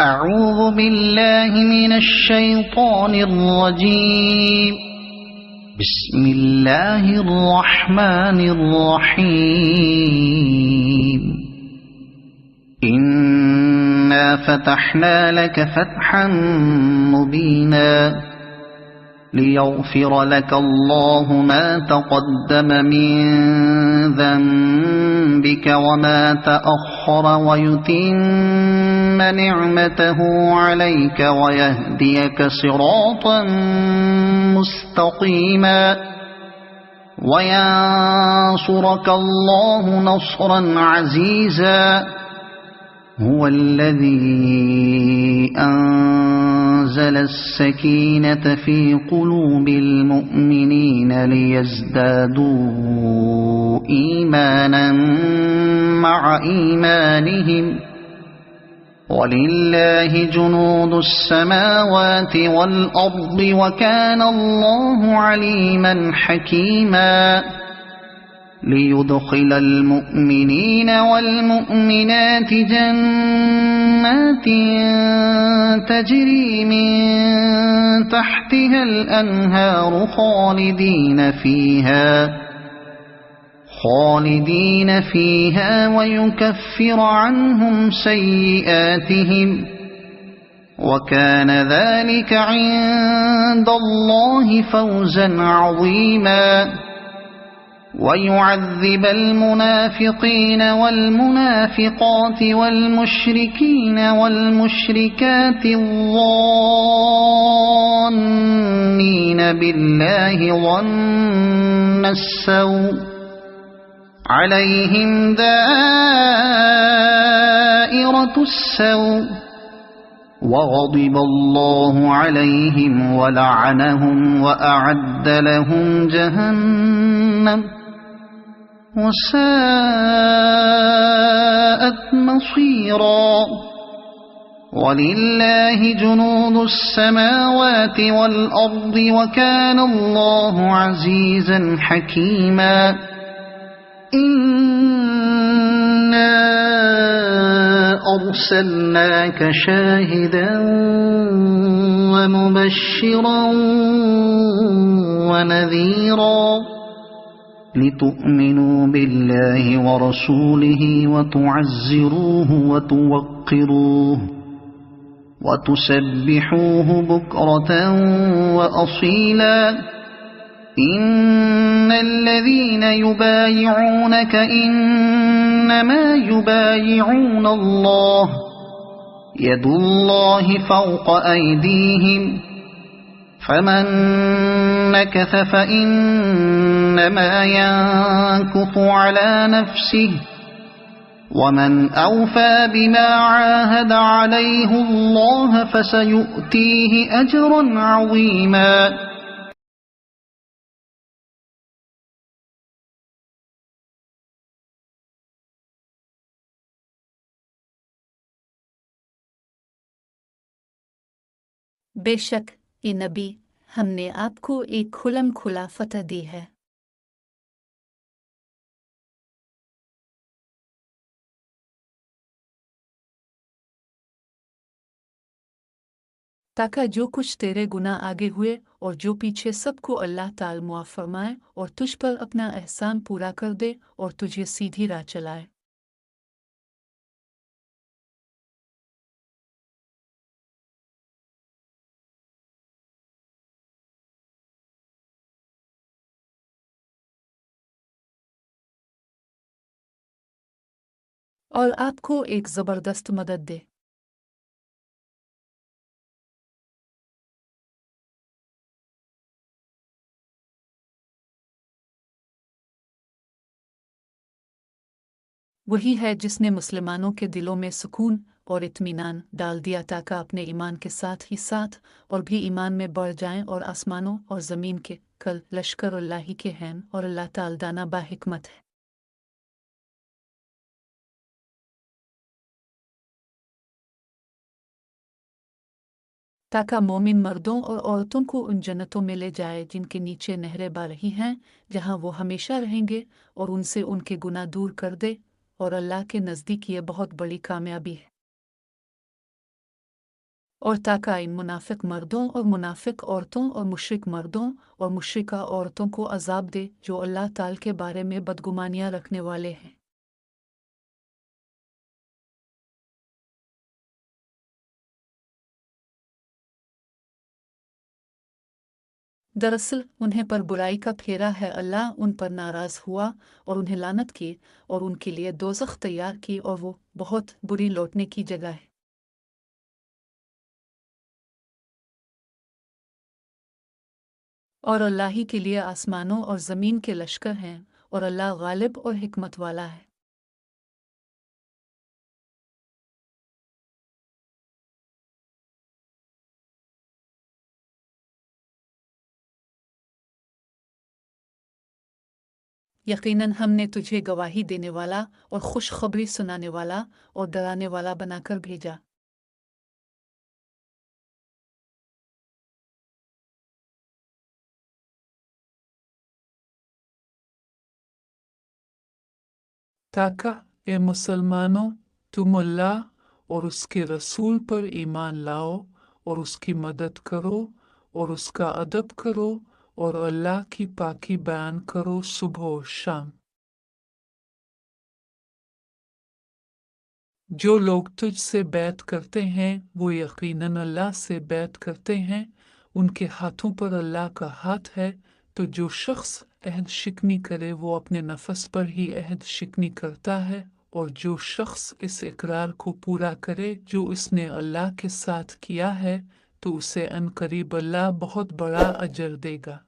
أعوذ بالله من الشيطان الرجيم. بسم الله الرحمن الرحيم. إنا فتحنا لك فتحا مبينا ليغفر لك الله ما تقدم من ذنبك وما تأخر ويتم نعمته عليك ويهديك صراطا مستقيما وينصرك الله نصرا عزيزا. هو الذي أنزل السكينة في قلوب المؤمنين ليزدادوا إيمانا مع إيمانهم ولله جنود السماوات والأرض وكان الله عليما حكيما. ليدخل المؤمنين والمؤمنات جنات تجري من تحتها الأنهار خالدين فيها ويكفر عنهم سيئاتهم وكان ذلك عند الله فوزا عظيما. ويعذب المنافقين والمنافقات والمشركين والمشركات الظانين بالله ظن السوء عليهم دائرة السوء وغضب الله عليهم ولعنهم وأعد لهم جهنم وساءت مصيرا. ولله جنود السماوات والأرض وكان الله عزيزا حكيما. إنا أرسلناك شاهدا ومبشرا ونذيرا لتؤمنوا بالله ورسوله وتعزروه وتوقروه وتسبحوه بكرة وأصيلا. إن الذين يبايعونك إنما يبايعون الله يد الله فوق أيديهم فمن نكث فإنما ينكث على نفسه ومن أوفى بما عاهد عليه الله فسيؤتيه أجرا عظيما. بے شک اے نبی ہم نے آپ کو ایک کھلم کھلا فتح دی ہے۔ تاکہ جو کچھ تیرے گناہ آگے ہوئے اور جو پیچھے سب کو اللہ تعالی معاف فرمائے اور تجھ پر اپنا احسان پورا کر دے اور تجھے سیدھی راہ چلائے۔ اور آپ کو ایک زبردست مدد دے۔ وہی ہے جس نے مسلمانوں کے دلوں میں سکون اور اطمینان ڈال دیا تاکہ اپنے ایمان کے ساتھ ہی ساتھ اور بھی ایمان میں بڑھ جائیں اور آسمانوں اور زمین کے کل لشکر اللہ ہی کے ہیں اور اللہ تعالی دانا با حکمت ہے۔ تاکہ مومن مردوں اور عورتوں کو ان جنتوں میں لے جائے جن کے نیچے نہریں بہہ رہی ہیں جہاں وہ ہمیشہ رہیں گے اور ان سے ان کے گناہ دور کر دے اور اللہ کے نزدیک یہ بہت بڑی کامیابی ہے۔ اور تاکہ ان منافق مردوں اور منافق عورتوں اور مشرک مردوں اور مشرکہ عورتوں کو عذاب دے جو اللہ تعالی کے بارے میں بدگمانیاں رکھنے والے ہیں۔ دراصل انہیں پر برائی کا پھیرا ہے، اللہ ان پر ناراض ہوا اور انہیں لعنت کی اور ان کے لیے دوزخ تیار کی اور وہ بہت بری لوٹنے کی جگہ ہے۔ اور اللہ ہی کے لیے آسمانوں اور زمین کے لشکر ہیں اور اللہ غالب اور حکمت والا ہے۔ یقیناً ہم نے تجھے گواہی دینے والا اور خوشخبری سنانے والا اور ڈرانے والا بنا کر بھیجا۔ تاکہ اے مسلمانوں تم اللہ اور اس کے رسول پر ایمان لاؤ اور اس کی مدد کرو اور اس کا ادب کرو اور اللہ کی پاکی بیان کرو صبح و شام۔ جو لوگ تجھ سے بیعت کرتے ہیں وہ یقیناً اللہ سے بیعت کرتے ہیں، ان کے ہاتھوں پر اللہ کا ہاتھ ہے، تو جو شخص عہد شکنی کرے وہ اپنے نفس پر ہی عہد شکنی کرتا ہے، اور جو شخص اس اقرار کو پورا کرے جو اس نے اللہ کے ساتھ کیا ہے تو اسے عنقریب اللہ بہت بڑا اجر دے گا۔